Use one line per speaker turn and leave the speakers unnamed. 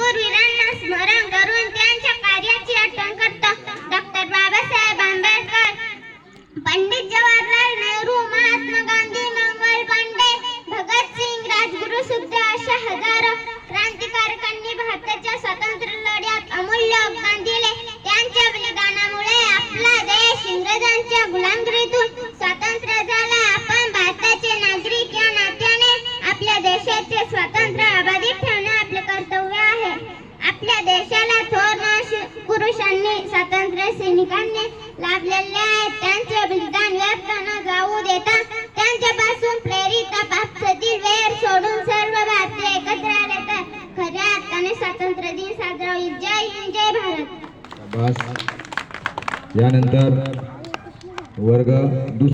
शूरवीरांना स्मरण करून त्यांच्या कार्याची आठवण करतो. डॉक्टर बाबासाहेब आंबेडकर, पंडित जवाहरलाल नेहरू, महात्मा गांधी, मंगल पांडे, भगतसिंग, राजगुरू, सुखदेव अशा हजारो क्रांतिकारकांनी भारताच्या स्वातंत्र्य लढ्यात अमूल्य योगदान दिले. त्यांच्या बलिदानामुळे आपला देश इंग्रजांच्या गुलामगिरीतून स्वतंत्र झाला. आपण भारताचे नागरिक या नात्याने आपल्या देशाचे स्वातंत्र्य अबाधित ठेवणे आपले कर्तव्य आहे. आपल्या देशाला थोर पुरुषांनी, स्वातंत्र्य सैनिकांनी लाभलेले आहे. त्यांचे बलिदान व्यर्थ न जाऊ देता त्यांच्यापासून प्रेरित आपसातील वेर सोडून सर्व भारतीय एकत्र आले तर खऱ्या अर्थाने स्वातंत्र्य दिन साजरा होईल. जय हिंद, जय भारत.
यानंतर वर्ग